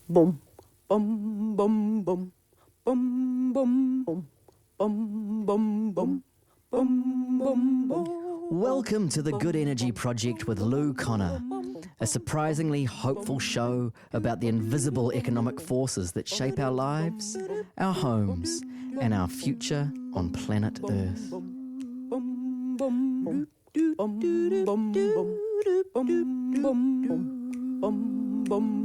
Boom, boom, boom, boom, boom, boom, boom, boom, boom, boom, boom, boom, boom. Welcome to the Good Energy Project with Lou Connor, a surprisingly hopeful show about the invisible economic forces that shape our lives, our homes, and our future on planet Earth.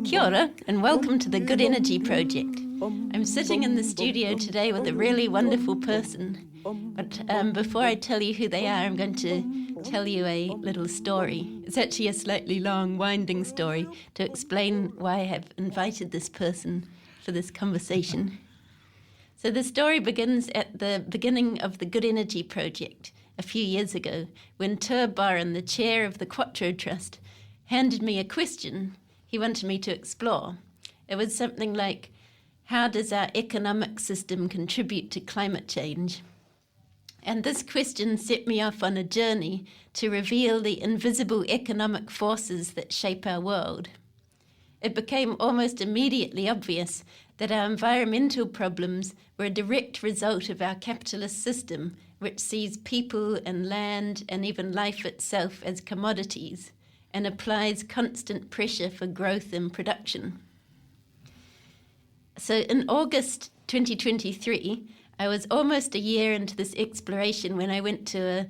Kia ora, and welcome to the Good Energy Project. I'm sitting in the studio today with a really wonderful person. But before I tell you who they are, I'm going to tell you a little story. It's actually a slightly long, winding story to explain why I have invited this person for this conversation. So the story begins at the beginning of the Good Energy Project a few years ago, when Tur Barron, the chair of the Quattro Trust, handed me a question he wanted me to explore. It was something like, how does our economic system contribute to climate change? And this question set me off on a journey to reveal the invisible economic forces that shape our world. It became almost immediately obvious that our environmental problems were a direct result of our capitalist system, which sees people and land and even life itself as commodities and applies constant pressure for growth and production. So in August 2023, I was almost a year into this exploration when I went to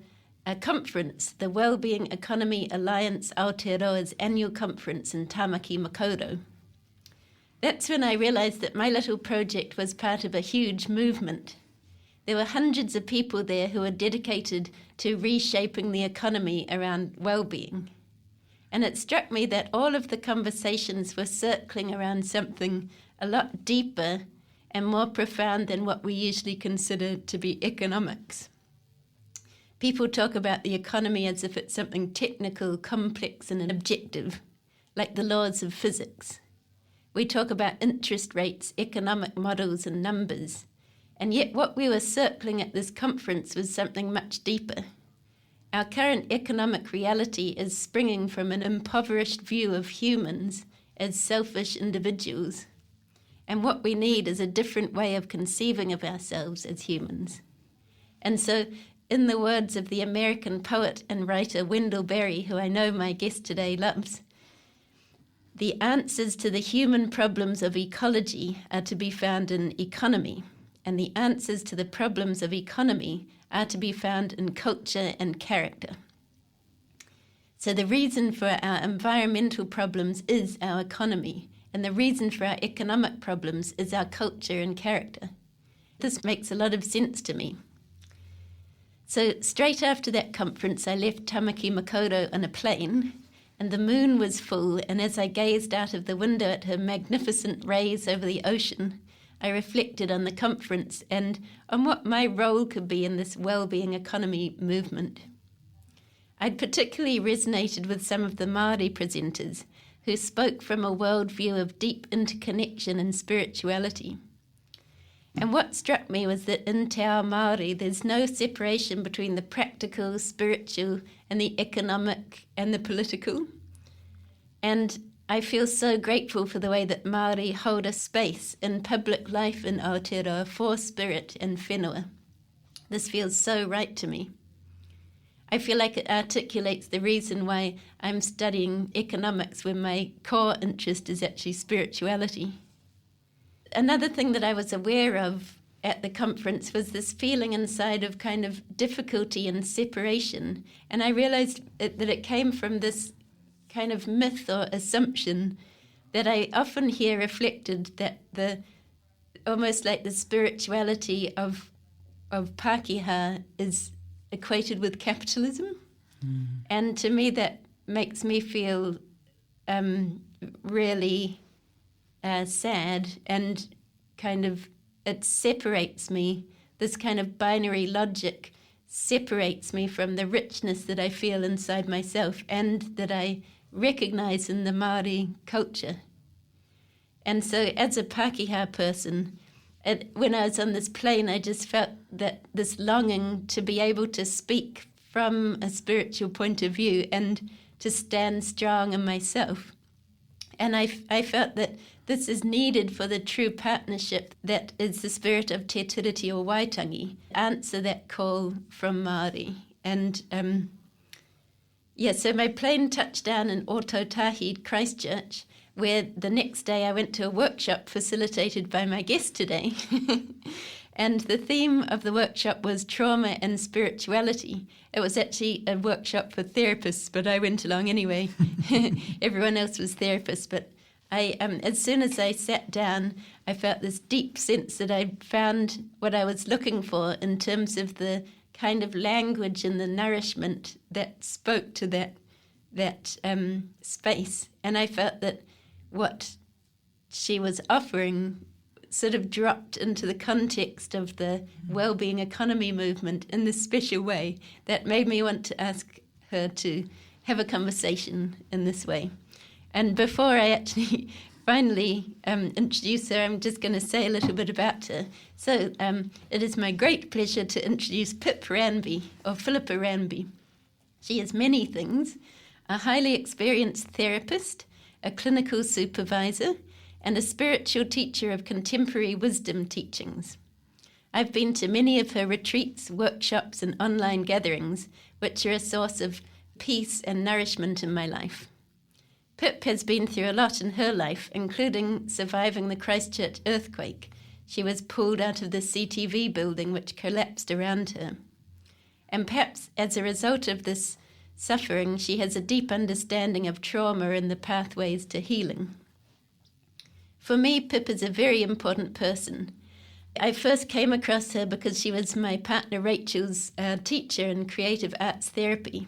a conference, the Wellbeing Economy Alliance Aotearoa's annual conference in Tamaki Makaurau. That's when I realized that my little project was part of a huge movement. There were hundreds of people there who were dedicated to reshaping the economy around well-being. And it struck me that all of the conversations were circling around something a lot deeper and more profound than what we usually consider to be economics. People talk about the economy as if it's something technical, complex, and objective, like the laws of physics. We talk about interest rates, economic models, and numbers. And yet what we were circling at this conference was something much deeper. Our current economic reality is springing from an impoverished view of humans as selfish individuals. And what we need is a different way of conceiving of ourselves as humans. And so, in the words of the American poet and writer Wendell Berry, who I know my guest today loves, the answers to the human problems of ecology are to be found in economy, and the answers to the problems of economy are to be found in culture and character. So the reason for our environmental problems is our economy, and the reason for our economic problems is our culture and character. This makes a lot of sense to me. So straight after that conference, I left Tamaki Makaurau on a plane, and the moon was full, and as I gazed out of the window at her magnificent rays over the ocean, I reflected on the conference and on what my role could be in this well-being economy movement. I'd particularly resonated with some of the Māori presenters who spoke from a worldview of deep interconnection and spirituality. And what struck me was that in Te Ao Māori, there's no separation between the practical, spiritual, and the economic and the political. And I feel so grateful for the way that Māori hold a space in public life in Aotearoa for spirit and whenua. This feels so right to me. I feel like it articulates the reason why I'm studying economics when my core interest is actually spirituality. Another thing that I was aware of at the conference was this feeling inside of kind of difficulty and separation. And I realized that it came from this kind of myth or assumption that I often hear reflected, that the almost like the spirituality of Pākehā is equated with capitalism. And to me that makes me feel really sad, and kind of it separates me. This kind of binary logic separates me from the richness that I feel inside myself and that I recognize in the Māori culture. And so as a Pākehā person, when I was on this plane, I just felt that this longing to be able to speak from a spiritual point of view and to stand strong in myself. And I felt that this is needed for the true partnership that is the spirit of Te Tiriti o Waitangi. Answer that call from Māori. And so my plane touched down in Otautahi, Christchurch, where the next day I went to a workshop facilitated by my guest today. And the theme of the workshop was trauma and spirituality. It was actually a workshop for therapists, but I went along anyway. Everyone else was therapists, but as soon as I sat down, I felt this deep sense that I'd found what I was looking for in terms of the kind of language and the nourishment that spoke to that space. And I felt that what she was offering sort of dropped into the context of the well-being economy movement in this special way that made me want to ask her to have a conversation in this way. And before I actually finally introduce her, I'm just going to say a little bit about her. So it is my great pleasure to introduce Pip Ranby, or Philippa Ranby. She is many things: a highly experienced therapist, a clinical supervisor, and a spiritual teacher of contemporary wisdom teachings. I've been to many of her retreats, workshops, and online gatherings, which are a source of peace and nourishment in my life. Pip has been through a lot in her life, including surviving the Christchurch earthquake. She was pulled out of the CTV building, which collapsed around her. And perhaps as a result of this suffering, she has a deep understanding of trauma and the pathways to healing. For me, Pip is a very important person. I first came across her because she was my partner Rachel's teacher in creative arts therapy.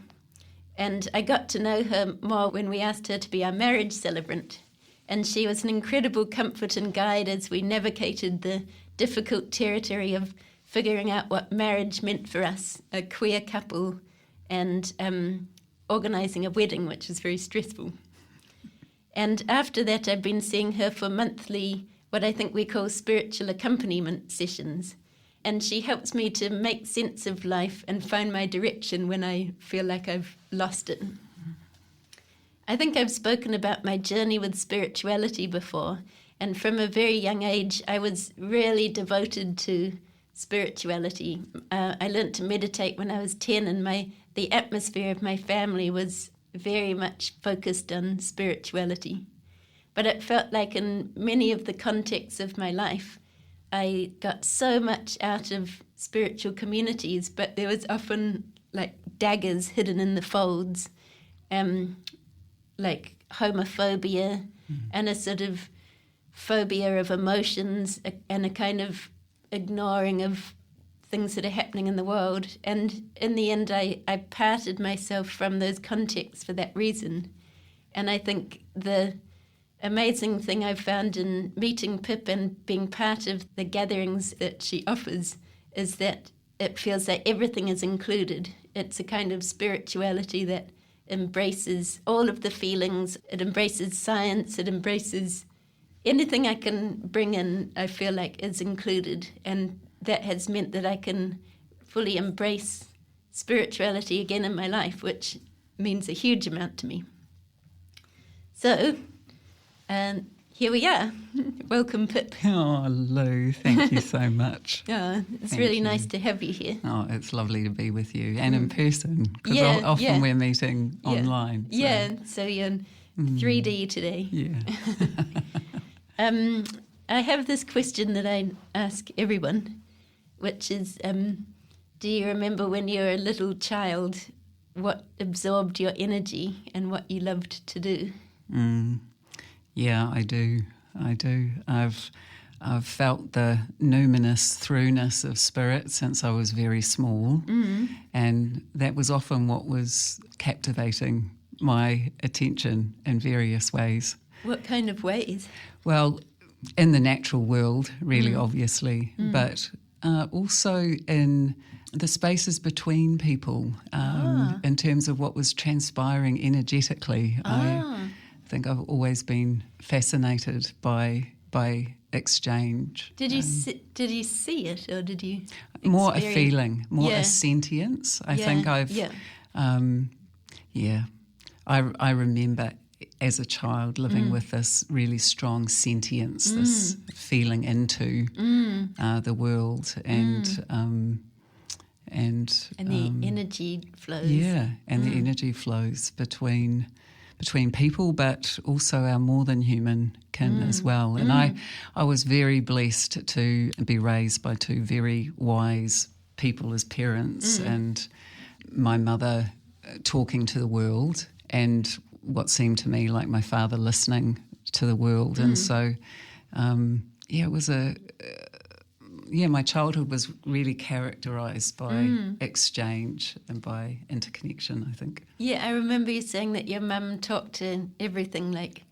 And I got to know her more when we asked her to be our marriage celebrant. And she was an incredible comfort and guide as we navigated the difficult territory of figuring out what marriage meant for us, a queer couple, and organising a wedding, which was very stressful. And after that, I've been seeing her for monthly, what I think we call spiritual accompaniment sessions. And she helps me to make sense of life and find my direction when I feel like I've lost it. I think I've spoken about my journey with spirituality before. And from a very young age, I was really devoted to spirituality. I learned to meditate when I was 10, and the atmosphere of my family was very much focused on spirituality. But it felt like in many of the contexts of my life, I got so much out of spiritual communities, but there was often like daggers hidden in the folds, like homophobia and a sort of phobia of emotions and a kind of ignoring of things that are happening in the world. And in the end, I parted myself from those contexts for that reason. And I think the amazing thing I've found in meeting Pip and being part of the gatherings that she offers is that it feels like everything is included. It's a kind of spirituality that embraces all of the feelings. It embraces science. It embraces anything I can bring in, I feel like, is included. And that has meant that I can fully embrace spirituality again in my life, which means a huge amount to me. So, here we are. Welcome, Pip. Oh, Lou, thank you so much. It's really nice to have you here. Oh, it's lovely to be with you and in person, because often we're meeting online. So. So you're in 3D today. Yeah. I have this question that I ask everyone, which is, do you remember when you were a little child what absorbed your energy and what you loved to do? Yeah, I do. I've felt the numinous throughness of spirit since I was very small, and that was often what was captivating my attention in various ways. What kind of ways? Well, in the natural world, really, obviously, but also in the spaces between people, in terms of what was transpiring energetically. I think I've always been fascinated by exchange. Did you see it, or did you more a feeling, more a sentience? I think I've I remember as a child living with this really strong sentience, this feeling into the world and the energy flows. Yeah, and the energy flows between people, but also our more than human kin as well. And I was very blessed to be raised by two very wise people as parents, and my mother talking to the world, and what seemed to me like my father listening to the world. And so, it was my childhood was really characterised by exchange and by interconnection, I think. Yeah, I remember you saying that your mum talked to everything, like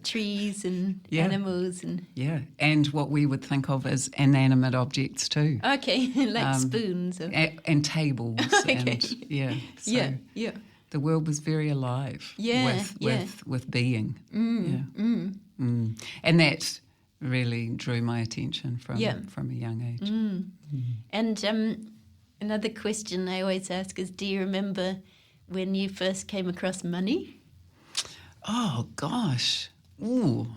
trees and animals and... Yeah, and what we would think of as inanimate objects too. Okay, like spoons. Or... And tables. Okay. And, so the world was very alive with being. And that really drew my attention from a young age. And another question I always ask is, do you remember when you first came across money? Oh, gosh. Ooh.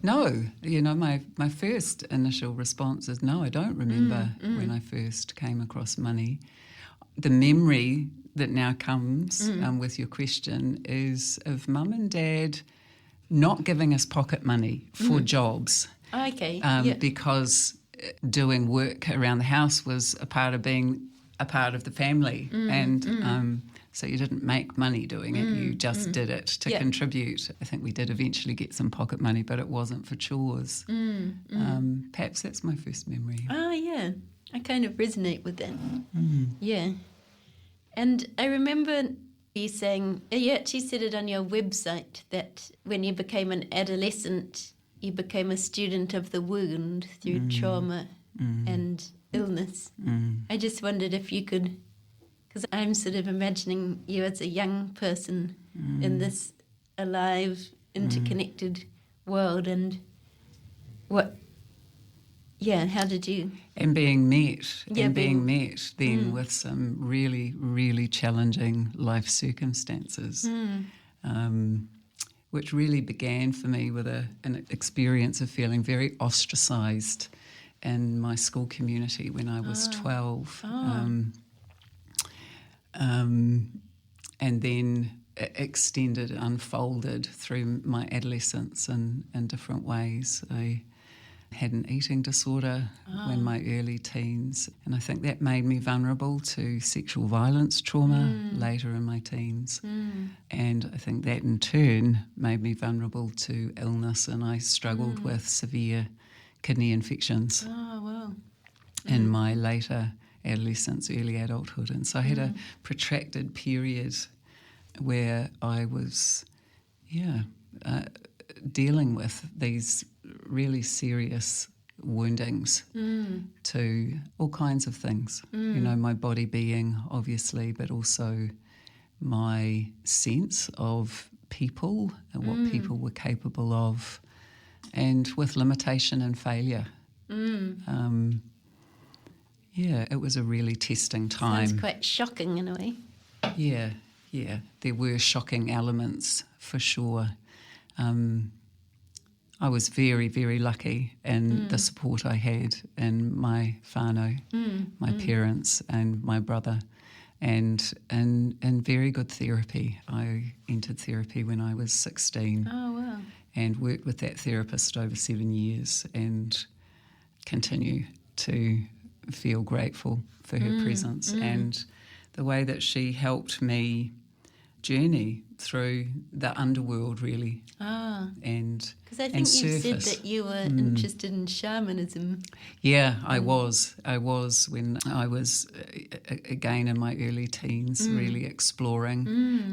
No. My first initial response is no, I don't remember when I first came across money. The memory that now comes with your question is of Mum and Dad not giving us pocket money for jobs. Okay. Because doing work around the house was a part of being a part of the family. And so you didn't make money doing it, you just did it to contribute. I think we did eventually get some pocket money, but it wasn't for chores. Perhaps that's my first memory. Oh, yeah. I kind of resonate with that. Yeah. And I remember you saying, you actually said it on your website, that when you became an adolescent, you became a student of the wound through trauma and illness. I just wondered if you could, because I'm sort of imagining you as a young person in this alive, interconnected world, and how did you... And being met then with some really, really challenging life circumstances, which really began for me with an experience of feeling very ostracised in my school community when I was 12. And then extended, unfolded through my adolescence in different ways. I had an eating disorder in my early teens, and I think that made me vulnerable to sexual violence trauma later in my teens. And I think that in turn made me vulnerable to illness, and I struggled with severe kidney infections in my later adolescence, early adulthood. And so I had a protracted period where I was dealing with these really serious woundings to all kinds of things. My body being, obviously, but also my sense of people and what people were capable of, and with limitation and failure. It was a really testing time. Sounds quite shocking in a way. Yeah. There were shocking elements for sure. I was very, very lucky in the support I had in my whānau, my parents and my brother, and very good therapy. I entered therapy when I was 16 and worked with that therapist over 7 years, and continue to feel grateful for her presence and the way that she helped me journey through the underworld, really. And because I think you said that you were interested in shamanism. Yeah, I was when I was again in my early teens, really exploring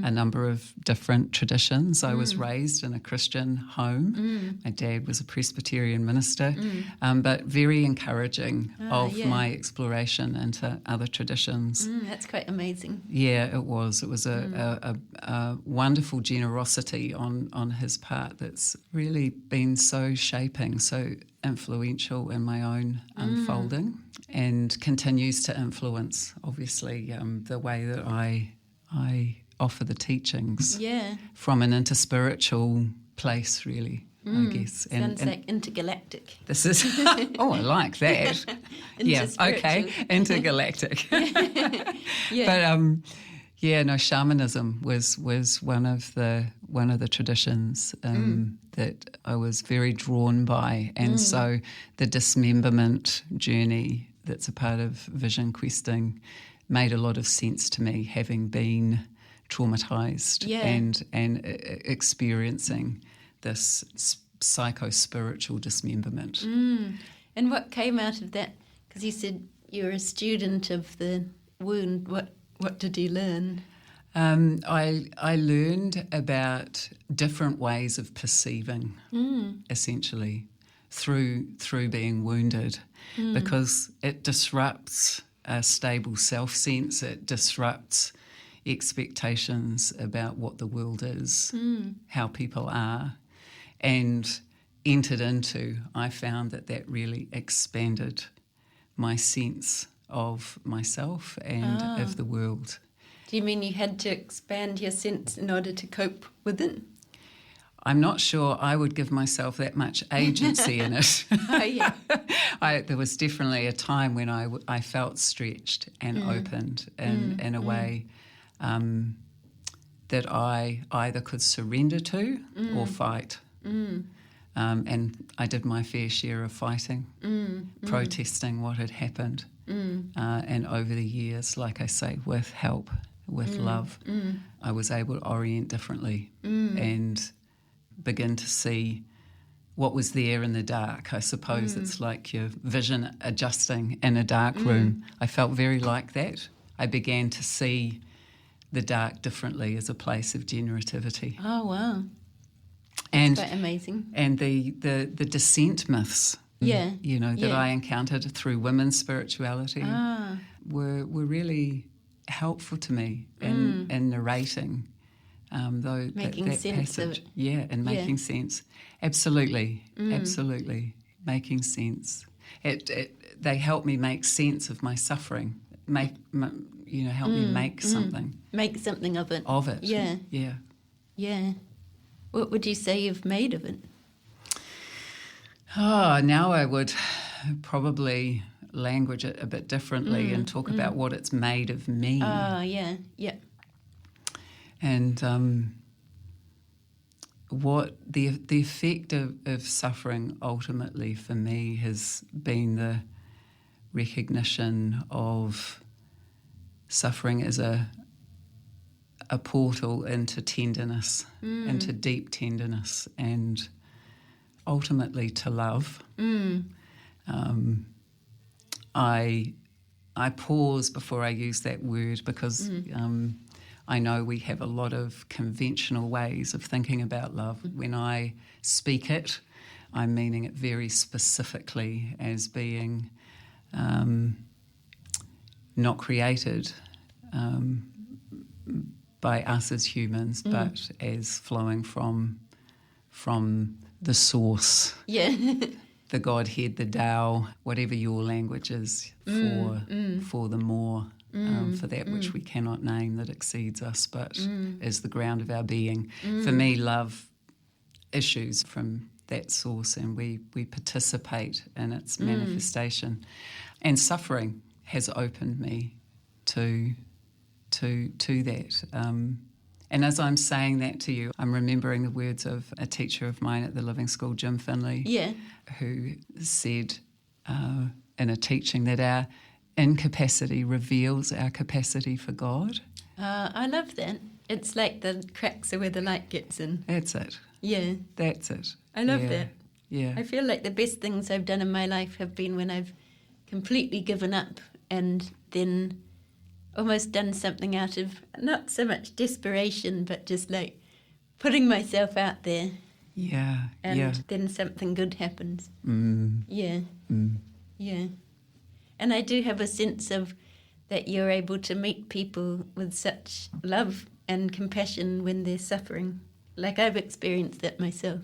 a number of different traditions. I was raised in a Christian home. My dad was a Presbyterian minister, but very encouraging of my exploration into other traditions. That's quite amazing. Yeah, it was. It was a wonderful generosity on his part that's really been so shaping, so influential in my own unfolding, and continues to influence, obviously, the way that I offer the teachings Yeah. from an interspiritual place, really, I guess. Sounds like intergalactic. This is, oh, I like that. Yeah, okay, intergalactic. Yeah. But no, shamanism was one of the traditions that I was very drawn by, and so the dismemberment journey that's a part of vision questing made a lot of sense to me, having been traumatized and experiencing this psycho-spiritual dismemberment. And what came out of that? Because you said you were a student of the wound. What did you learn? I learned about different ways of perceiving, essentially, through being wounded, because it disrupts a stable self-sense. It disrupts expectations about what the world is, how people are, and entered into, I found that really expanded my sense of myself and of the world. Do you mean you had to expand your sense in order to cope with it? I'm not sure I would give myself that much agency in it. Oh, yeah. There was definitely a time when I felt stretched and opened in a way that I either could surrender to or fight. And I did my fair share of fighting, protesting what had happened. And over the years, like I say, with help, with love, I was able to orient differently and begin to see what was there in the dark. I suppose it's like your vision adjusting in a dark room. I felt very like that. I began to see the dark differently as a place of generativity. Oh, wow. And Quite amazing. And the descent myths, that I encountered through women's spirituality were really helpful to me in narrating Making that sense passage. of it. Yeah, and making sense. Absolutely, absolutely, making sense. They help me make sense of my suffering. Help me make something. Make something of it. Of it. Yeah. Yeah. Yeah. What would you say you've made of it? Oh, now I would probably language it a bit differently and talk about what it's made of me. Yeah. And what the effect of suffering ultimately for me has been the recognition of suffering as a portal into tenderness, into deep tenderness, and ultimately to love. I pause before I use that word because I know we have a lot of conventional ways of thinking about love. When I speak it, I'm meaning it very specifically as being not created by us as humans, but as flowing from the source. Yeah. The Godhead, the Tao, whatever your language is for the more, for that which we cannot name that exceeds us, but is the ground of our being. For me, love issues from that source, and we participate in its manifestation. And suffering has opened me to that. And as I'm saying that to you, I'm remembering the words of a teacher of mine at the Living School, Jim Finley, who said in a teaching that our incapacity reveals our capacity for God. I love that. It's like the cracks are where the light gets in. That's it. Yeah. That's it. I love that. Yeah. I feel like the best things I've done in my life have been when I've completely given up and then almost done something out of not so much desperation, but just like putting myself out there. Yeah. And then something good happens. Yeah. Yeah. And I do have a sense of that you're able to meet people with such love and compassion when they're suffering. Like I've experienced that myself,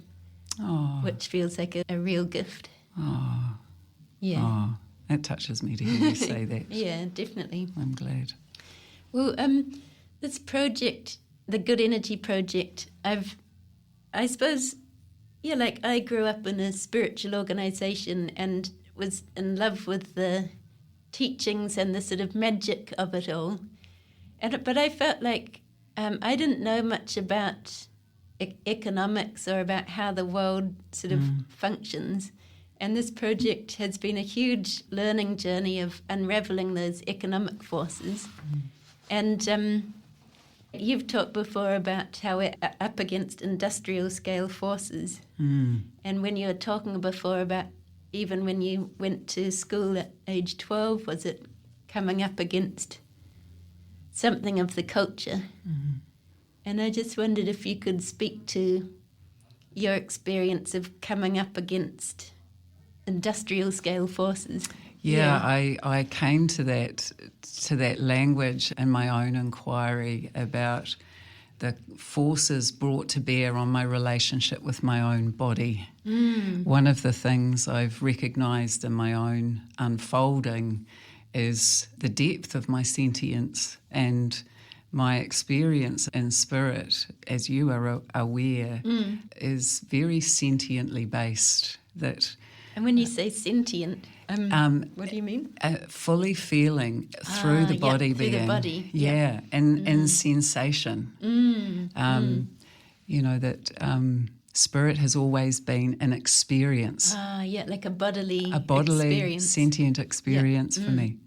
which feels like a real gift. Yeah. That touches me to hear you say that. Yeah, definitely. I'm glad. Well, this project the Good Energy Project, I suppose, like I grew up in a spiritual organisation and was in love with the teachings and the sort of magic of it all. But I felt like I didn't know much about economics or about how the world sort of functions. And this project has been a huge learning journey of unravelling those economic forces. And you've talked before about how we're up against industrial scale forces. And when you were talking before about even when you went to school at age 12, was it coming up against something of the culture? And I just wondered if you could speak to your experience of coming up against industrial scale forces. Yeah, I came to that language in my own inquiry about the forces brought to bear on my relationship with my own body. One of the things I've recognised in my own unfolding is the depth of my sentience and my experience in spirit, as you are aware, is very sentiently based. And when you say sentient, what do you mean? Fully feeling through the body through being. the body. And sensation. You know, that spirit has always been an experience. Like a bodily experience. Sentient experience for me.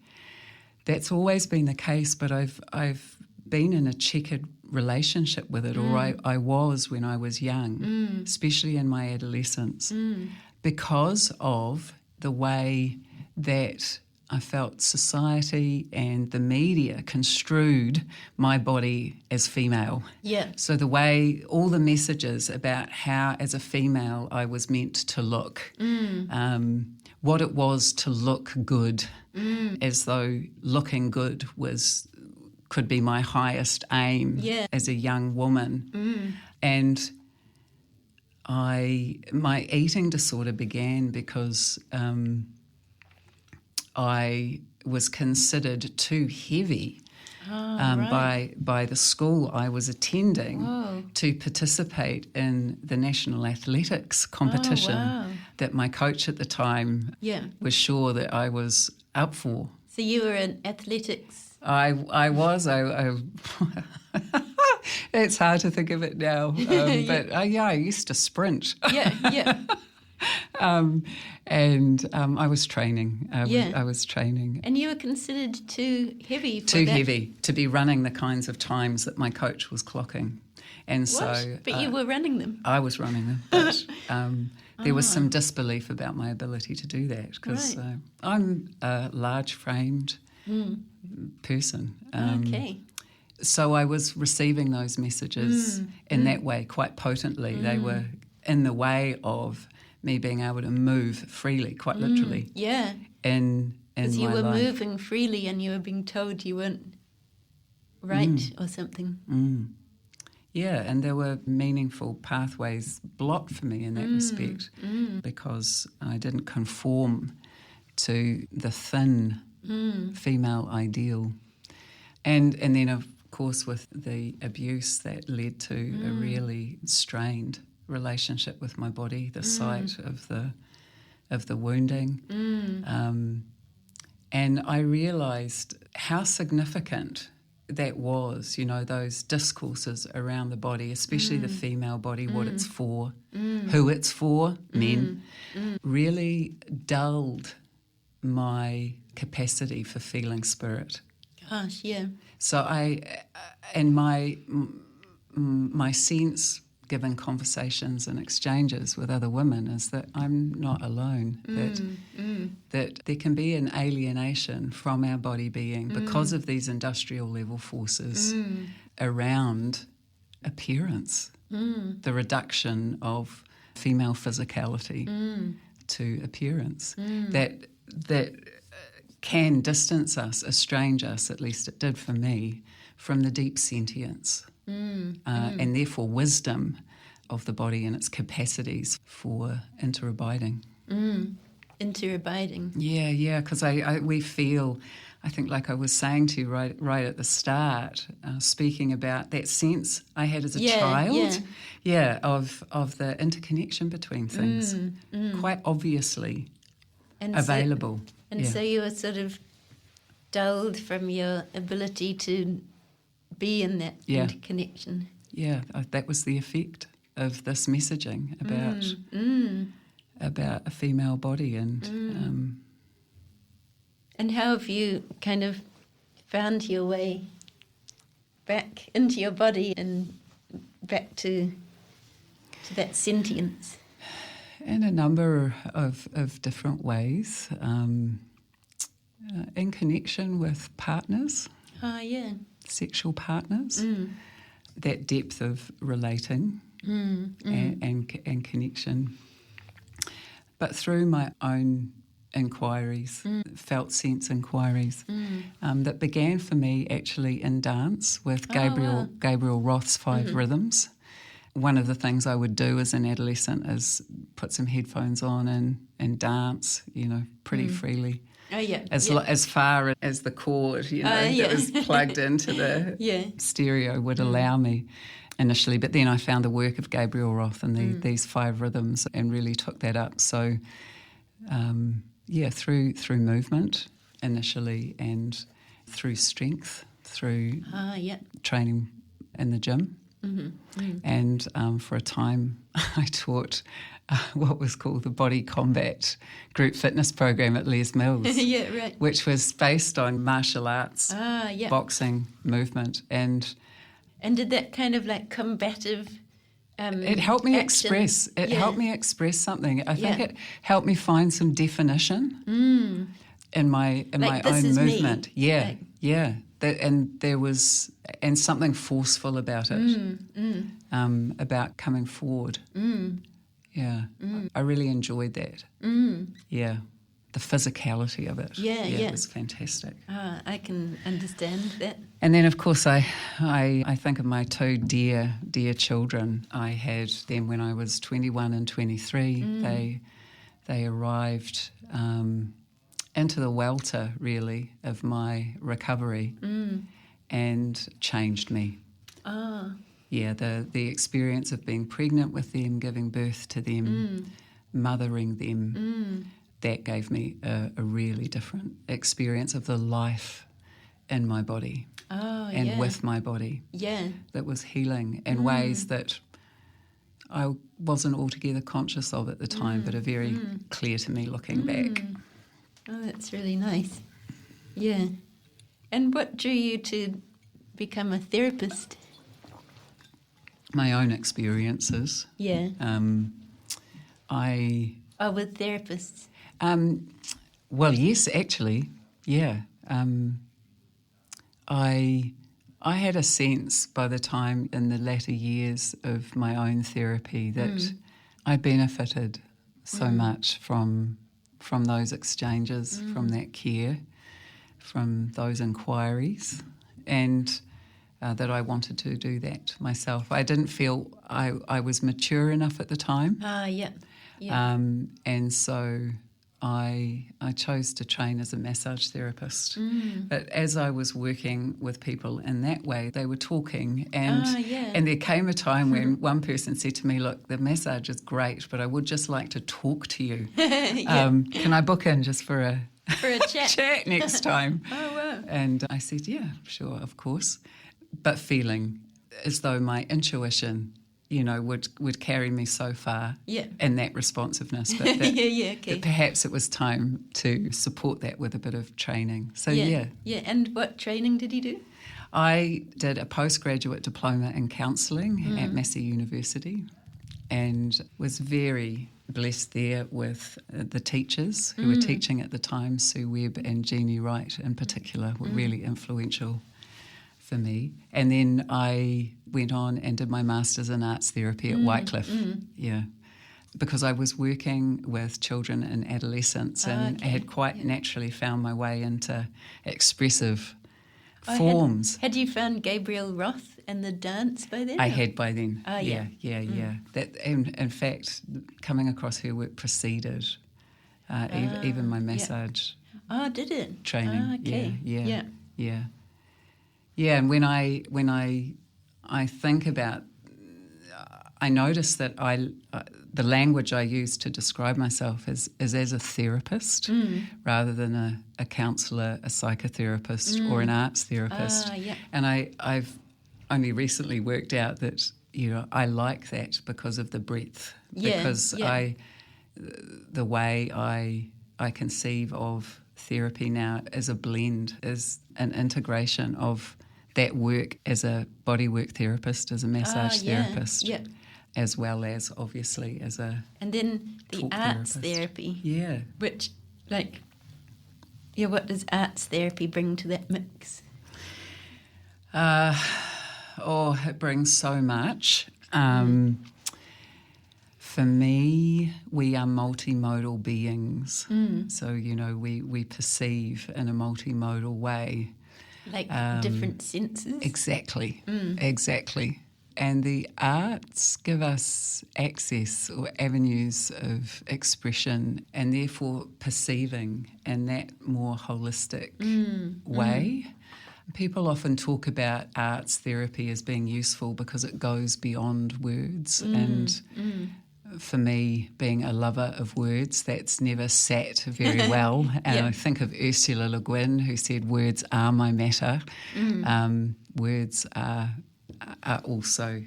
That's always been the case, but I've been in a checkered relationship with it, or I was when I was young, especially in my adolescence, because of the way that I felt society and the media construed my body as female. Yeah. So the way, all the messages about how as a female I was meant to look, what it was to look good, as though looking good could be my highest aim as a young woman. And my eating disorder began because I was considered too heavy by the school I was attending to participate in the national athletics competition that my coach at the time was sure that I was up for. So you were in athletics? I was. It's hard to think of it now. But I used to sprint. And I was training. I was training. And you were considered too heavy for Too that? heavy to be running the kinds of times that my coach was clocking. And so... But you were running them? I was running them. But there was some disbelief about my ability to do that because I'm a large-framed person. Okay. So I was receiving those messages in that way quite potently. They were in the way of me being able to move freely, quite literally. Yeah. In Because you my were life. moving freely and you were being told you weren't right or something. Yeah, and there were meaningful pathways blocked for me in that respect because I didn't conform to the thin female ideal. And then, of course, with the abuse that led to a really strained relationship with my body, the sight of the wounding. And I realised how significant that was, you know, those discourses around the body, especially the female body, what it's for, who it's for, men, really dulled my capacity for feeling spirit. Gosh, yeah. So my sense, given conversations and exchanges with other women, is that I'm not alone, that there can be an alienation from our body being because of these industrial level forces around appearance, the reduction of female physicality to appearance, that can distance us, estrange us, at least it did for me, from the deep sentience and therefore wisdom of the body and its capacities for interabiding. into abiding. Yeah, because we feel, I think, like I was saying to you right at the start, speaking about that sense I had as a child, of the interconnection between things, quite obviously And available. So you were sort of dulled from your ability to be in that interconnection. Yeah, that was the effect of this messaging about a female body. And how have you kind of found your way back into your body and back to that sentience? in a number of different ways, in connection with partners, sexual partners, that depth of relating and connection. But through my own inquiries, felt sense inquiries, that began for me actually in dance with Gabriel Roth's 5 Rhythms. One of the things I would do as an adolescent is put some headphones on and dance, pretty freely. As far as the cord, that was plugged into the stereo would allow me initially. But then I found the work of Gabriel Roth and these 5 rhythms and really took that up. So, through movement initially and through strength, through training in the gym. And for a time I taught what was called the Body Combat Group Fitness Program at Les Mills, which was based on martial arts, boxing, movement. And did that kind of like combative it helped me express. It helped me express something. I think it helped me find some definition in my own movement. There was something forceful about it, about coming forward. I really enjoyed that. The physicality of it. It was fantastic. I can understand that. And then, of course, I think of my 2 dear children. I had them when I was 21 and 23. They arrived into the welter, really, of my recovery and changed me. The experience of being pregnant with them, giving birth to them, mothering them, that gave me a really different experience of the life in my body and with my body. That was healing in ways that I wasn't altogether conscious of at the time, but are very clear to me looking back. Oh, that's really nice. Yeah. And what drew you to become a therapist? My own experiences. With therapists? Well, yes, actually, I had a sense by the time in the latter years of my own therapy that I benefited so much from those exchanges, from that care, from those inquiries, and that I wanted to do that myself. I didn't feel I was mature enough at the time. And so I chose to train as a massage therapist. But as I was working with people in that way, they were talking, and there came a time when one person said to me, "Look, the massage is great, but I would just like to talk to you. Can I book in just for a chat next time?" Oh, wow. And I said, "Yeah, sure, of course," but feeling as though my intuition, would carry me so far in that responsiveness. But that perhaps it was time to support that with a bit of training. So, And what training did you do? I did a postgraduate diploma in counselling at Massey University and was very blessed there with the teachers who were teaching at the time. Sue Webb and Jeannie Wright in particular were really influential for me. And then I went on and did my Masters in Arts Therapy at Wycliffe, because I was working with children and adolescents and had quite naturally found my way into expressive forms. Had you found Gabriel Roth and the dance by then? I had by then, That, in fact, coming across her work preceded even my massage Oh, did it? training. Oh, okay. Yeah. And when I think about, I notice that the language I use to describe myself is as a therapist rather than a counsellor, a psychotherapist, or an arts therapist. And I've only recently worked out that I like that because of the breadth. Because the way I conceive of therapy now is a blend, is an integration of that work as a bodywork therapist, as a massage therapist, as well as obviously as a and then the arts therapy. Yeah. Which, what does arts therapy bring to that mix? It brings so much. For me, we are multimodal beings. So, we perceive in a multimodal way. Like different senses? Exactly. And the arts give us access or avenues of expression and therefore perceiving in that more holistic way. People often talk about arts therapy as being useful because it goes beyond words. And for me, being a lover of words, that's never sat very well. And I think of Ursula Le Guin, who said, "Words are my matter." Words are also,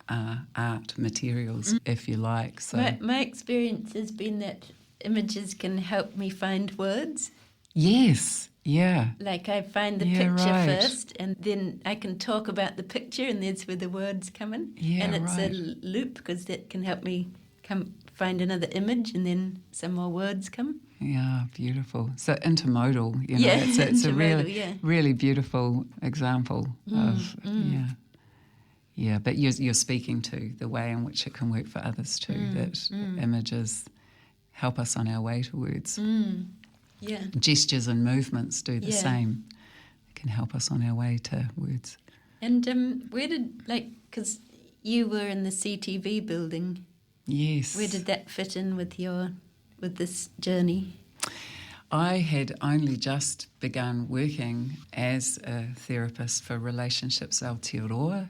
art materials, if you like. So My experience has been that images can help me find words. Yes, yeah. Like I find the picture first, and then I can talk about the picture, and that's where the words come in. Yeah, and it's a loop because that can help me find another image, and then some more words come. Yeah, beautiful. So intermodal, it's a really beautiful example of Yeah, but you're speaking to the way in which it can work for others too. That images help us on our way to words. Yeah, gestures and movements do the same. It can help us on our way to words. And where did because you were in the CTV building? Yes. Where did that fit in with this journey? I had only just begun working as a therapist for Relationships Aotearoa,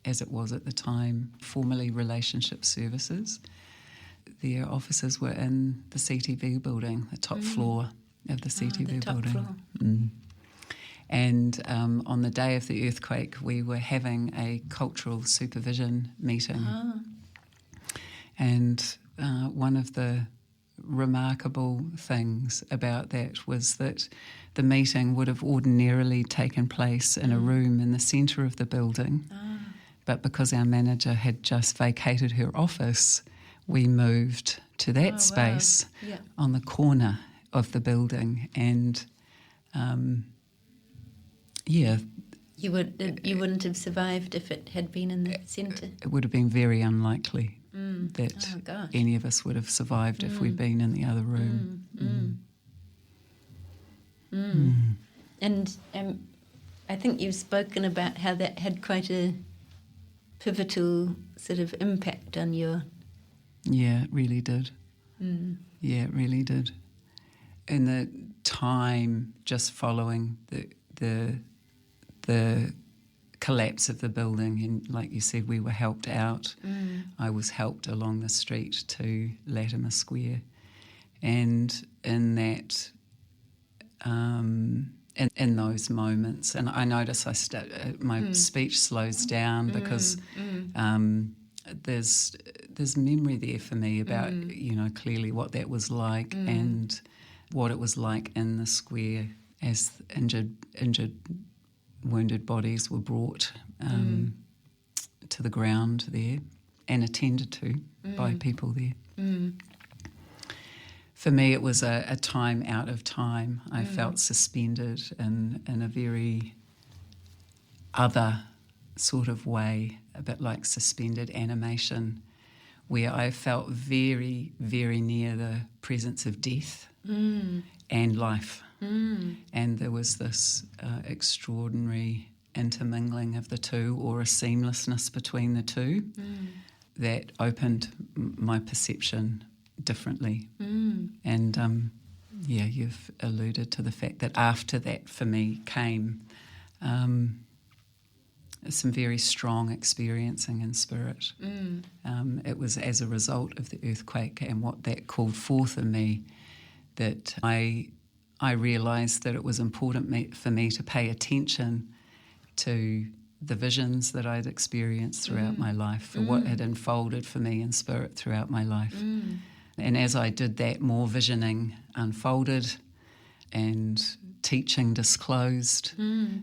as it was at the time, formerly Relationship Services. Their offices were in the CTV building, the top floor of the CTV top building. Floor. And on the day of the earthquake, we were having a cultural supervision meeting. And one of the remarkable things about that was that the meeting would have ordinarily taken place in a room in the centre of the building, but because our manager had just vacated her office, we moved to that space on the corner of the building. And you wouldn't have survived if it had been in the centre. It would have been very unlikely that any of us would have survived if we'd been in the other room. And I think you've spoken about how that had quite a pivotal sort of impact on your... Yeah, it really did. Yeah, it really did. In the time just following the collapse of the building, and like you said, we were helped out. I was helped along the street to Latimer Square, and in that, in those moments, and I notice my speech slows down because there's memory there for me about clearly what that was like and what it was like in the square as injured wounded bodies were brought to the ground there and attended to by people there. For me, it was a time out of time. I felt suspended in a very other sort of way, a bit like suspended animation, where I felt very, very near the presence of death and life. And there was this extraordinary intermingling of the two, or a seamlessness between the two, that opened my perception differently. And you've alluded to the fact that after that for me came some very strong experiencing in spirit. It was as a result of the earthquake and what that called forth in me that I realised that it was important for me to pay attention to the visions that I'd experienced throughout my life, for what had unfolded for me in spirit throughout my life. And as I did that, more visioning unfolded and teaching disclosed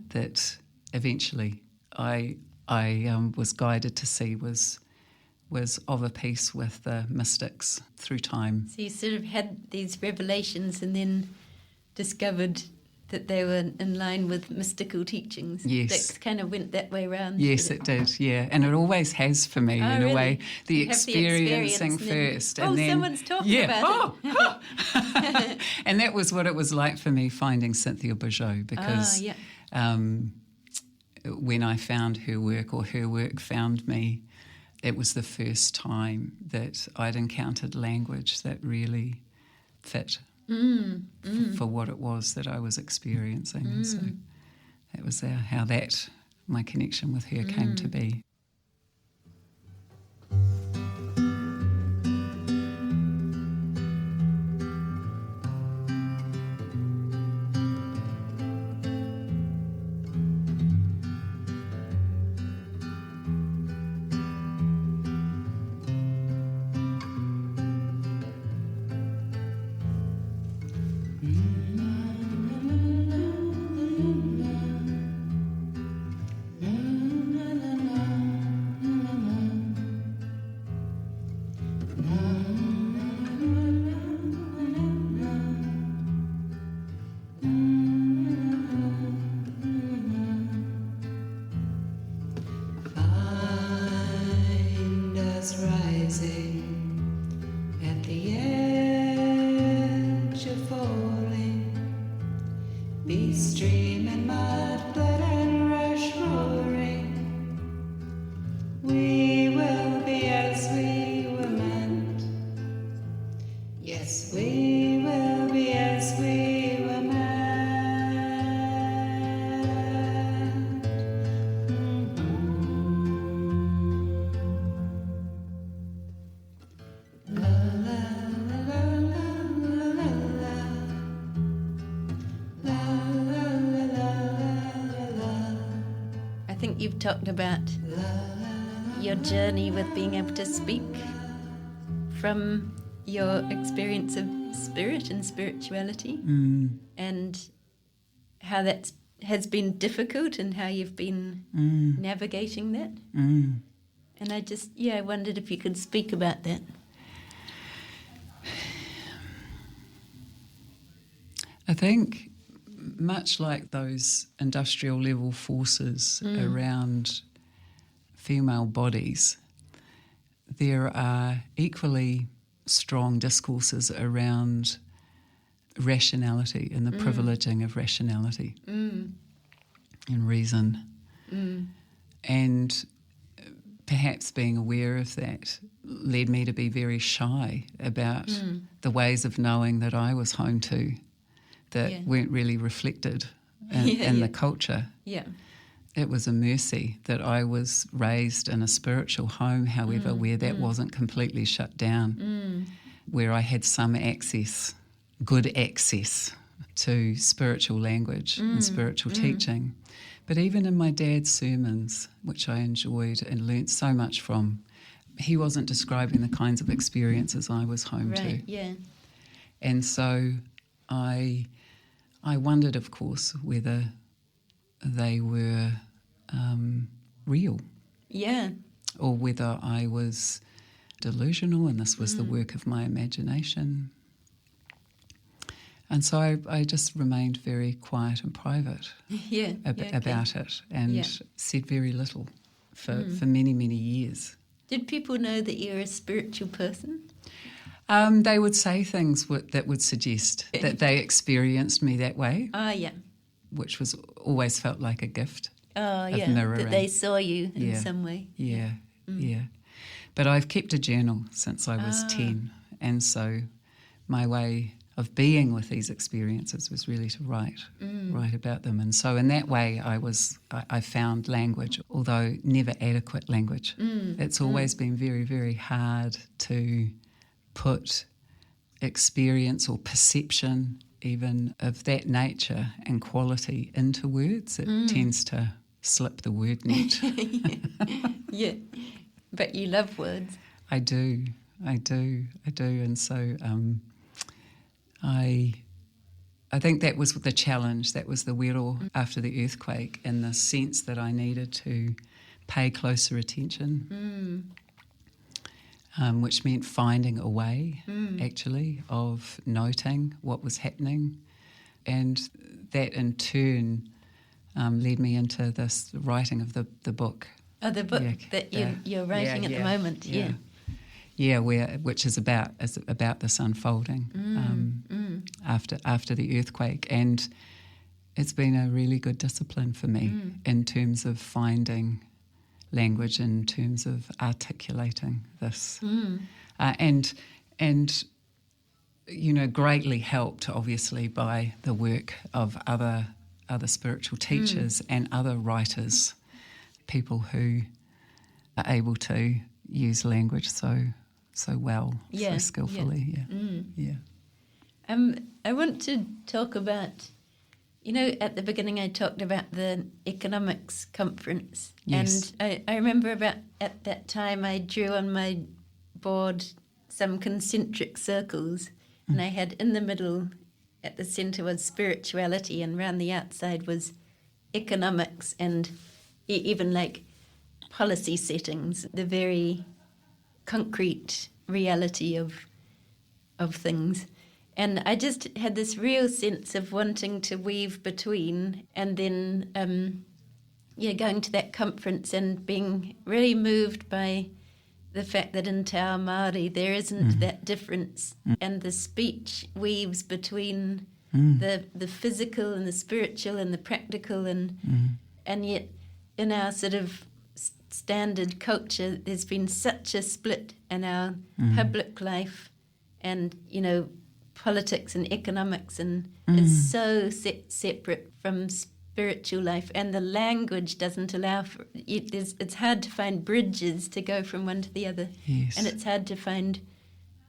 that eventually I was guided to see was of a piece with the mystics through time. So you sort of had these revelations and then discovered that they were in line with mystical teachings. Yes. That kind of went that way around. Yes, it did, yeah. And it always has for me, in really? a way. The You have the experiencing experience first. and then someone's talking about it. And that was what it was like for me finding Cynthia Bourgeot, because when I found her work, or her work found me, it was the first time that I'd encountered language that really fit for what it was that I was experiencing. And so that was how my connection with her came to be. You've talked about your journey with being able to speak from your experience of spirit and spirituality, and how that has been difficult and how you've been navigating that. And I wondered if you could speak about that. I think much like those industrial level forces around female bodies, there are equally strong discourses around rationality and the privileging of rationality and reason. And perhaps being aware of that led me to be very shy about the ways of knowing that I was home to that weren't really reflected in the culture. Yeah. It was a mercy that I was raised in a spiritual home, however, where that wasn't completely shut down, where I had some access, good access to spiritual language and spiritual teaching. But even in my dad's sermons, which I enjoyed and learnt so much from, he wasn't describing the kinds of experiences I was home to. Right, yeah. And so I wondered, of course, whether they were real. Yeah. Or whether I was delusional and this was the work of my imagination. And so I just remained very quiet and private about it and said very little for many, many years. Did people know that you're a spiritual person? They would say things that would suggest that they experienced me that way. Which was always felt like a gift. Of mirroring. That they saw you in some way. Yeah. But I've kept a journal since I was 10, And so my way of being with these experiences was really to write about them. And so in that way I found language, although never adequate language. It's always been very, very hard to put experience or perception even of that nature and quality into words. It tends to slip the word net. Yeah, but you love words. I do. And so I think that was the challenge, that was the wero after the earthquake, and the sense that I needed to pay closer attention, which meant finding a way, actually, of noting what was happening. And that in turn led me into this writing of the book. Oh, the book that you're writing at the moment, Yeah, which is about this unfolding after the earthquake, and it's been a really good discipline for me in terms of finding language, in terms of articulating this, and greatly helped obviously by the work of other spiritual teachers and other writers, people who are able to use language so well, so skillfully. I want to talk about, at the beginning I talked about the economics conference. Yes. And I remember at that time I drew on my board some concentric circles, and I had in the middle, at the centre was spirituality, and round the outside was economics and even like policy settings, the very concrete reality of things. And I just had this real sense of wanting to weave between, and then going to that conference and being really moved by the fact that in Te Ao Māori there isn't that difference, and the speech weaves between the physical and the spiritual and the practical, and yet in our sort of standard culture there's been such a split in our public life and politics and economics, and it's so separate from spiritual life, and the language doesn't allow for it. It's hard to find bridges to go from one to the other. Yes. And it's hard to find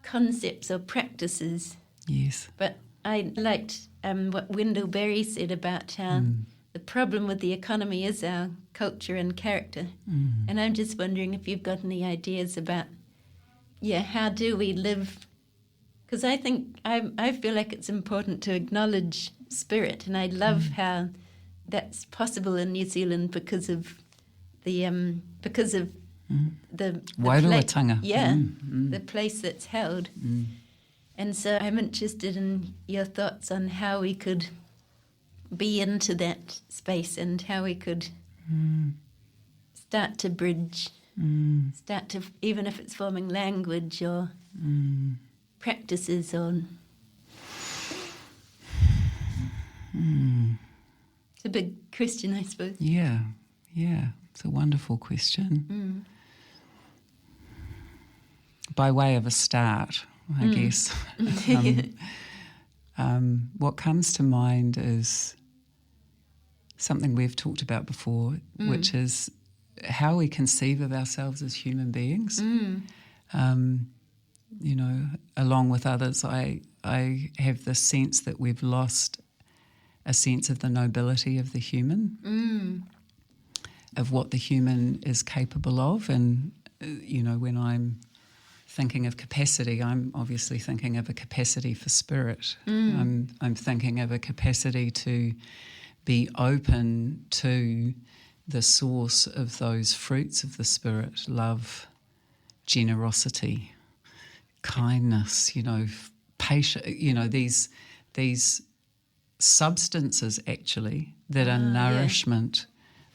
concepts or practices. Yes. But I liked what Wendell Berry said about how the problem with the economy is our culture and character. And I'm just wondering if you've got any ideas about, how do we live? Because I think I feel like it's important to acknowledge spirit, and I love how that's possible in New Zealand because of the Wairuatanga. the place that's held. And so I'm interested in your thoughts on how we could be into that space and how we could start to bridge, start to, even if it's forming language or practices on. It's a big question, I suppose. Yeah, it's a wonderful question. By way of a start, I guess, what comes to mind is something we've talked about before, which is how we conceive of ourselves as human beings. Along with others, I have the sense that we've lost a sense of the nobility of the human, of what the human is capable of. And, when I'm thinking of capacity, I'm obviously thinking of a capacity for spirit. I'm thinking of a capacity to be open to the source of those fruits of the spirit: love, generosity, kindness, patience, these substances actually that are nourishment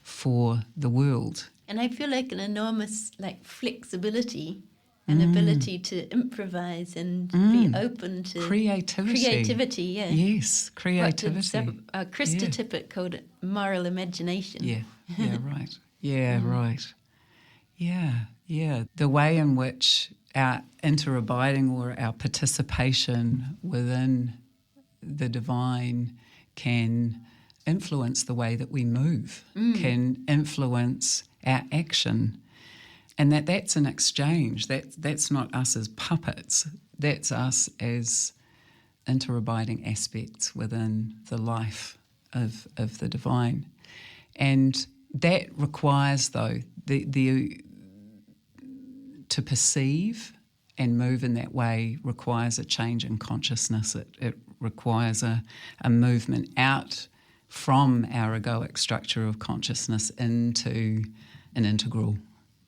for the world. And I feel like an enormous flexibility and ability to improvise and be open to creativity. Yes, creativity. Krista Tippett called it moral imagination. Right. Yeah, right. Yeah. The way in which our interabiding or our participation within the divine can influence the way that we move, can influence our action, and that's an exchange. That's not us as puppets. That's us as interabiding aspects within the life of the divine. And that requires, though, to perceive and move in that way requires a change in consciousness. It requires a movement out from our egoic structure of consciousness into an integral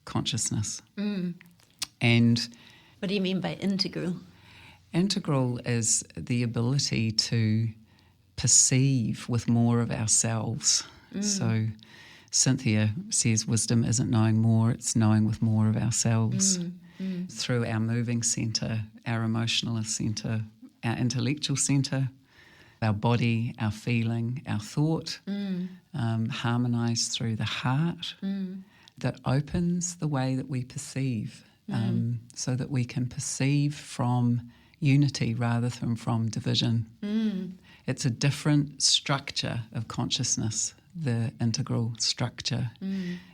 consciousness. And what do you mean by integral? Integral is the ability to perceive with more of ourselves. So Cynthia says wisdom isn't knowing more, it's knowing with more of ourselves. Through our moving centre, our emotional centre, our intellectual centre, our body, our feeling, our thought, harmonised through the heart, that opens the way that we perceive, so that we can perceive from unity rather than from division. It's a different structure of consciousness, the integral structure,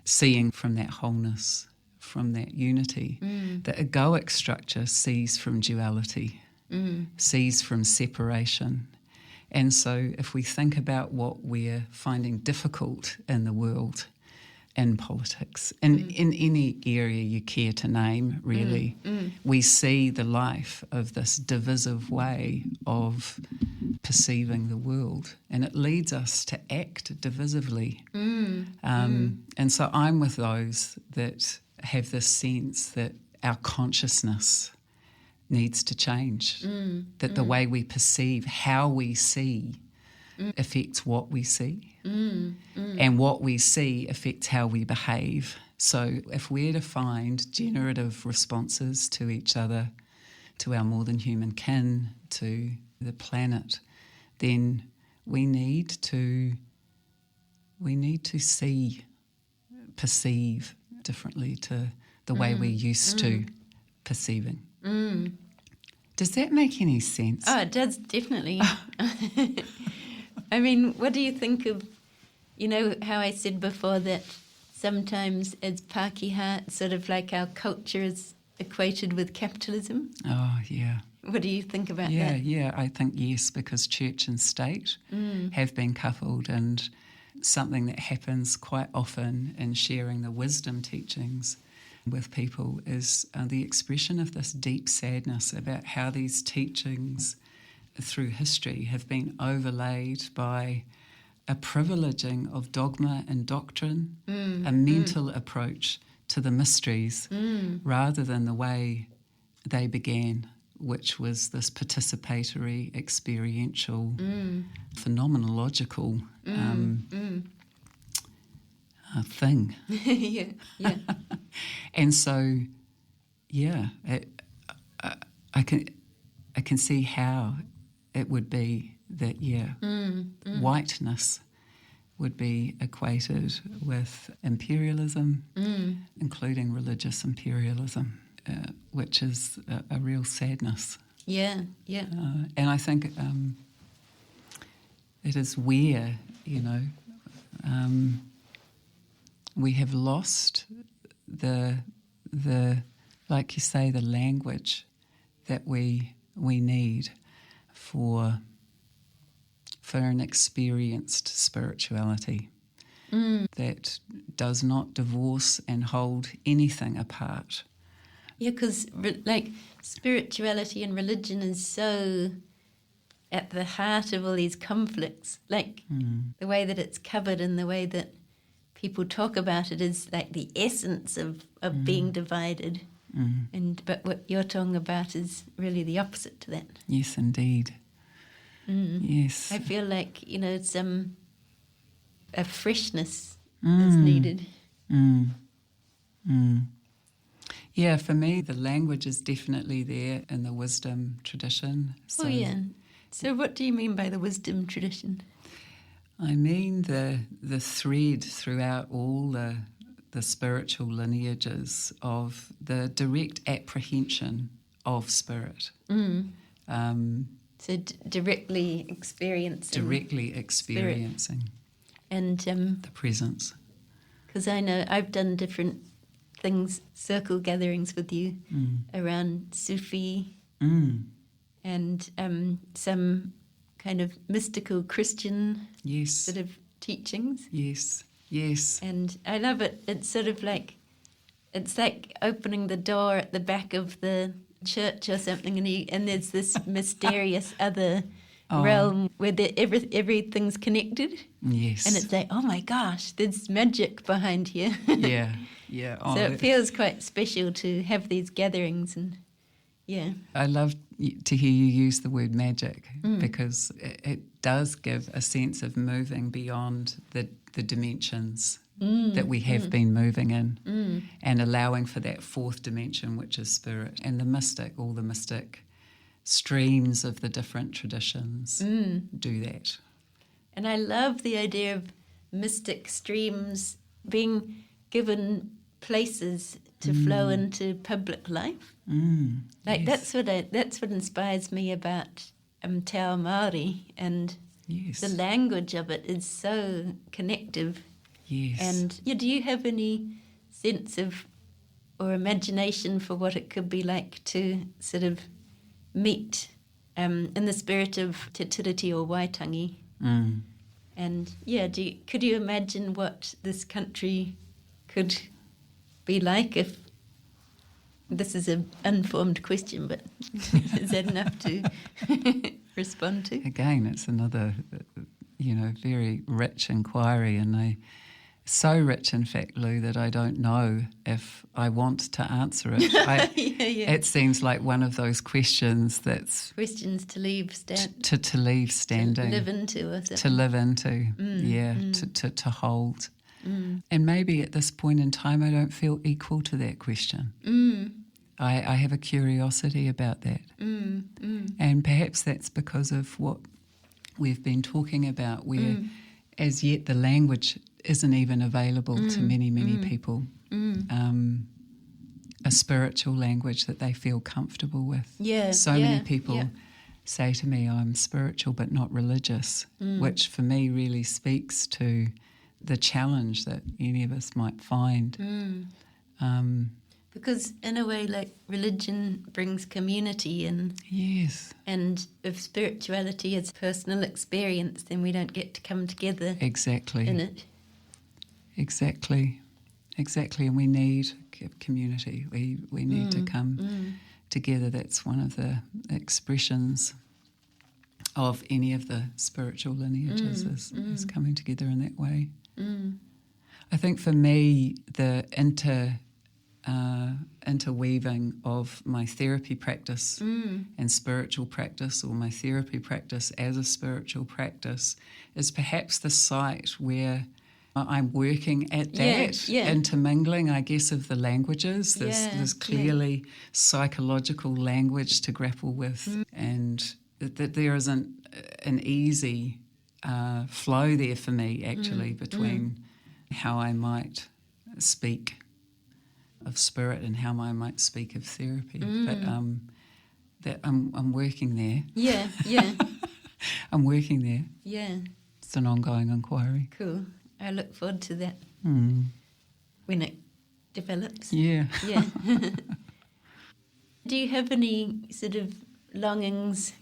seeing from that wholeness, from that unity. The egoic structure sees from duality, sees from separation. And so if we think about what we're finding difficult in the world, in politics, in any area you care to name, really, we see the life of this divisive way of perceiving the world, and it leads us to act divisively. And so I'm with those that have this sense that our consciousness needs to change, that the way we perceive, how we see, affects what we see. And what we see affects how we behave. So if we're to find generative responses to each other, to our more than human kin, to the planet, then we need to see, perceive differently to the way we're used to perceiving. Does that make any sense? Oh, it does, definitely. I mean, what do you think of, you know, how I said before that sometimes as Pākehā, sort of like our culture is equated with capitalism? Oh, yeah. What do you think about that? Yeah, I think yes, because church and state have been coupled, and something that happens quite often in sharing the wisdom teachings with people is the expression of this deep sadness about how these teachings through history have been overlaid by a privileging of dogma and doctrine, a mental approach to the mysteries, rather than the way they began, which was this participatory, experiential, phenomenological thing. Yeah. And so, yeah, I can see how it would be that, whiteness would be equated with imperialism, including religious imperialism, which is a real sadness. Yeah. And I think it is where, we have lost the like you say, the language that we need for an experienced spirituality that does not divorce and hold anything apart. Yeah, because like spirituality and religion is so at the heart of all these conflicts. Like the way that it's covered and the way that people talk about it is like the essence of being divided. But what you're talking about is really the opposite to that. Yes, indeed. Yes. I feel like, a freshness is needed. Yeah, for me, the language is definitely there in the wisdom tradition. Oh, yeah. So what do you mean by the wisdom tradition? I mean the thread throughout all the spiritual lineages of the direct apprehension of spirit. So directly experiencing. And the presence. Because I know I've done different things, circle gatherings with you around Sufi and some kind of mystical Christian sort of teachings. Yes. And I love it. It's sort of like, it's like opening the door at the back of the church or something, and there's this mysterious other realm where everything's connected. Yes. And it's like, oh my gosh, there's magic behind here. Yeah. So it feels quite special to have these gatherings, and I love to hear you use the word magic because it does give a sense of moving beyond the dimensions that we have been moving in and allowing for that fourth dimension, which is spirit, and all the mystic streams of the different traditions do that. And I love the idea of mystic streams being given places to flow into public life. That's what inspires me about Te Ao Māori, and the language of it is so connective. Yes. And do you have any sense of or imagination for what it could be like to sort of meet in the spirit of Te Tiriti or Waitangi? And could you imagine what this country could be like if, this is an unformed question, but is that enough to respond to? Again, it's another, very rich inquiry, and so rich, in fact, Lou, that I don't know if I want to answer it. It seems like one of those questions that's... Questions to leave to leave standing. To live into or something. To live into, to hold. And maybe at this point in time I don't feel equal to that question. I have a curiosity about that. And perhaps that's because of what we've been talking about, where as yet the language isn't even available to many people. A spiritual language that they feel comfortable with. Many people say to me, I'm spiritual but not religious, which for me really speaks to the challenge that any of us might find. Because in a way, like, religion brings community in. Yes. And if spirituality is personal experience, then we don't get to come together exactly in it. Exactly. And we need community. We need to come together. That's one of the expressions of any of the spiritual lineages is coming together in that way. I think for me, the interweaving of my therapy practice and spiritual practice, or my therapy practice as a spiritual practice, is perhaps the site where I'm working at that intermingling, I guess, of the languages. There's clearly psychological language to grapple with, and that there isn't an easy flow there for me, actually, between how I might speak of spirit and how I might speak of therapy. But that I'm working there. I'm working there. It's an ongoing inquiry. Cool. I look forward to that when it develops. Yeah. Do you have any sort of longings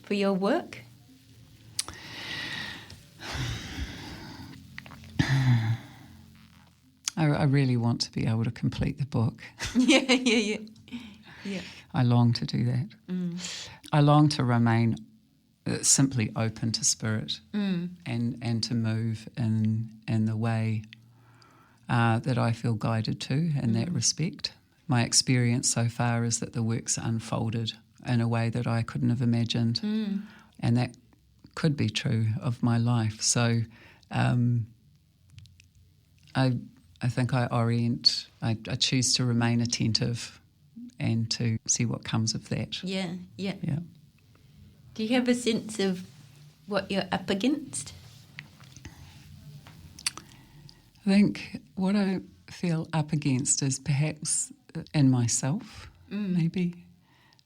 for your work? I really want to be able to complete the book. Yeah. I long to do that. I long to remain simply open to spirit and to move in the way that I feel guided to in that respect. My experience so far is that the work's unfolded in a way that I couldn't have imagined, and that could be true of my life. So I think I choose to remain attentive and to see what comes of that. Yeah. Do you have a sense of what you're up against? I think what feel up against is perhaps in myself, maybe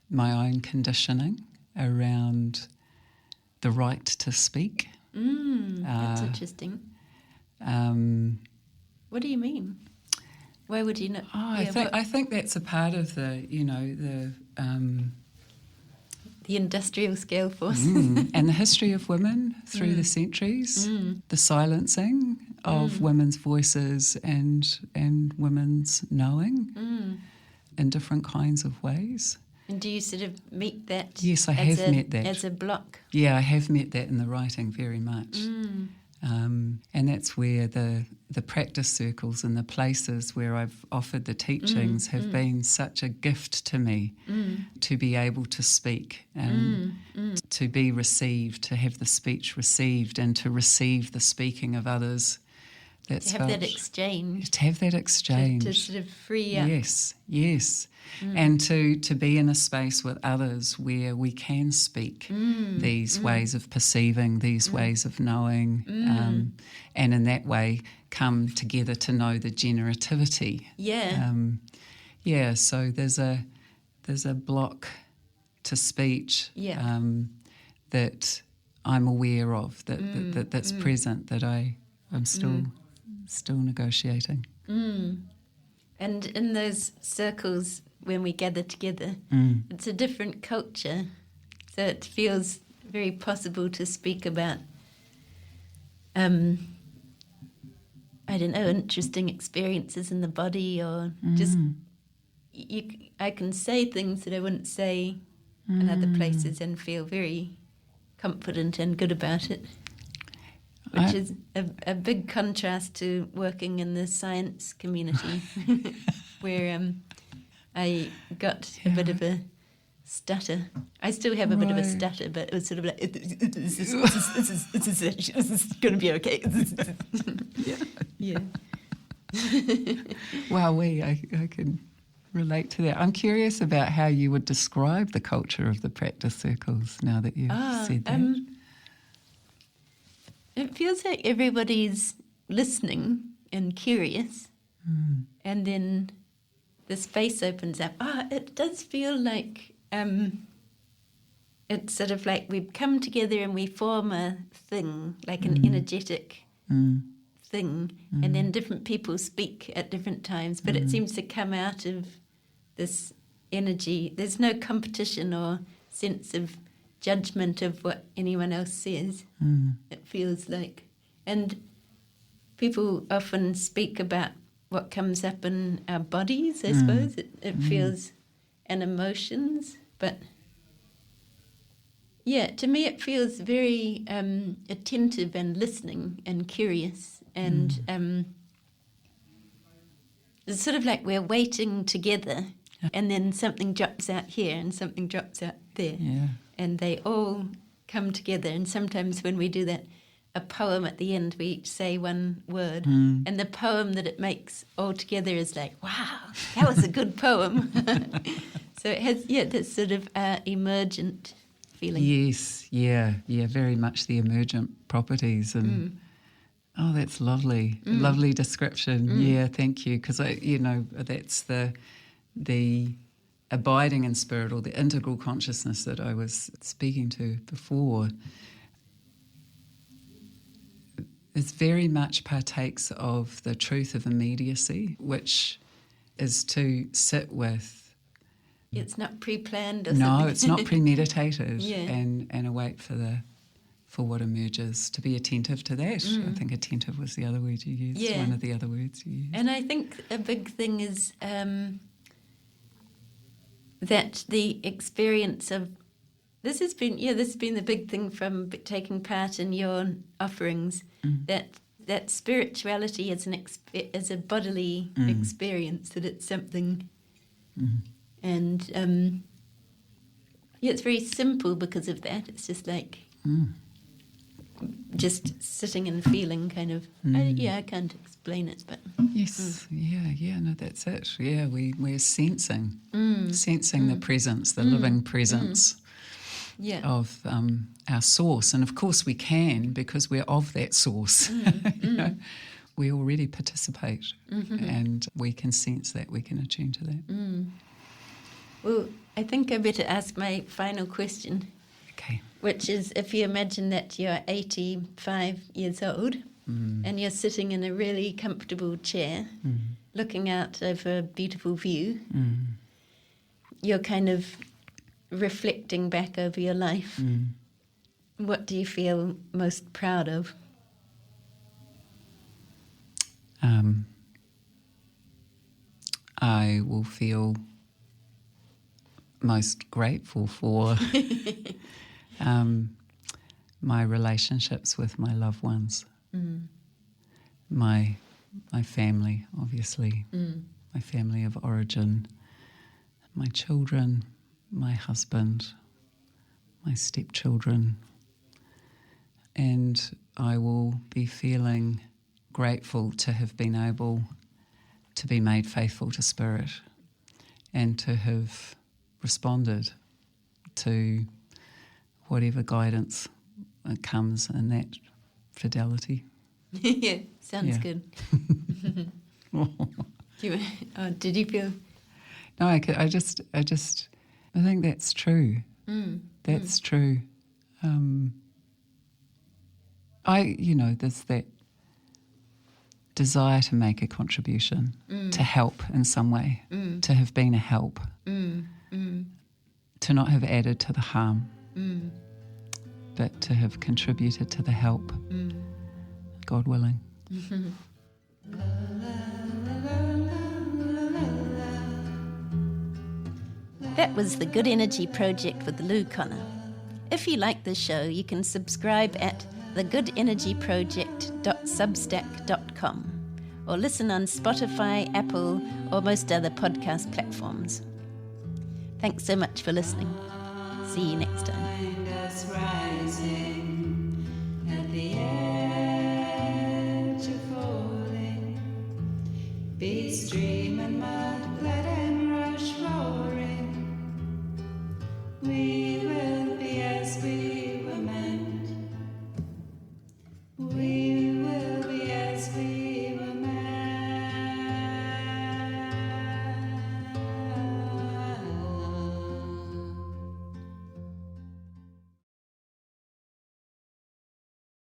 my own conditioning around the right to speak. That's interesting. What do you mean? Why would you not? I think that's a part of the industrial scale force. And the history of women through the centuries, the silencing of women's voices and women's knowing in different kinds of ways. And do you sort of meet that? Yes, I have met that. As a block? Yeah, I have met that in the writing very much. And that's where the practice circles and the places where I've offered the teachings have been such a gift to me to be able to speak and to be received, to have the speech received and to receive the speaking of others. That's to have that exchange. To have that exchange. To sort of free up. Yes. And to be in a space with others where we can speak these ways of perceiving, these ways of knowing, and in that way come together to know the generativity. Yeah. So there's a block to speech that I'm aware of, that's present, that I'm still negotiating. And in those circles, when we gather together, it's a different culture. So it feels very possible to speak about, interesting experiences in the body, or just, I can say things that I wouldn't say in other places and feel very confident and good about it. Which is a big contrast to working in the science community, where I got a bit of a stutter. I still have a bit of a stutter, but it was sort of like, this is going to be okay. Yeah. Wow, I can relate to that. I'm curious about how you would describe the culture of the practice circles now that you've said that. It feels like everybody's listening and curious, and then the space opens up. It does feel like it's sort of like we come together and we form a thing, like an energetic thing, and then different people speak at different times, but it seems to come out of this energy. There's no competition or sense of judgment of what anyone else says. It feels like, and people often speak about what comes up in our bodies, I suppose. It feels, and emotions, but to me it feels very attentive and listening and curious, and it's sort of like we're waiting together, and then something drops out here and something drops out there. And they all come together. And sometimes when we do that, a poem at the end, we each say one word. And the poem that it makes all together is like, wow, that was a good poem. So it has, this sort of emergent feeling. Yes, very much the emergent properties. And that's lovely. Lovely description. Yeah, thank you. Because, that's the abiding in spirit, or the integral consciousness that I was speaking to before, is very much partakes of the truth of immediacy, which is to sit with. It's not pre-planned or something. No, something. it's not premeditated, and await for what emerges, to be attentive to that. I think attentive was the other word you used, one of the other words you used. And I think a big thing is that the experience of this has been the big thing from taking part in your offerings, that spirituality is a bodily experience, that it's something, and it's very simple because of that. It's just like just sitting and feeling, kind of. I can't explain it, but yes, no, that's it. Yeah, we're sensing the presence, the living presence of our source, and of course we can, because we're of that source. we already participate, and we can sense that, we can attune to that. Well, I think I better ask my final question, Okay. which is, if you imagine that you're 85 years old and you're sitting in a really comfortable chair looking out over a beautiful view, you're kind of reflecting back over your life. What do you feel most proud of? I will feel most grateful for my relationships with my loved ones, my family, obviously, my family of origin, my children, my husband, my stepchildren, and I will be feeling grateful to have been able to be made faithful to Spirit and to have responded to whatever guidance comes in that fidelity. Yeah, sounds Yeah. good. Did you feel? No, I think that's true. That's true. There's that desire to make a contribution, to help in some way, to have been a help, to not have added to the harm, but to have contributed to the help, God willing. That was the Good Energy Project with Lou Connor. If you like this show, you can subscribe at thegoodenergyproject.substack.com or listen on Spotify, Apple, or most other podcast platforms. Thanks so much for listening. See you next time.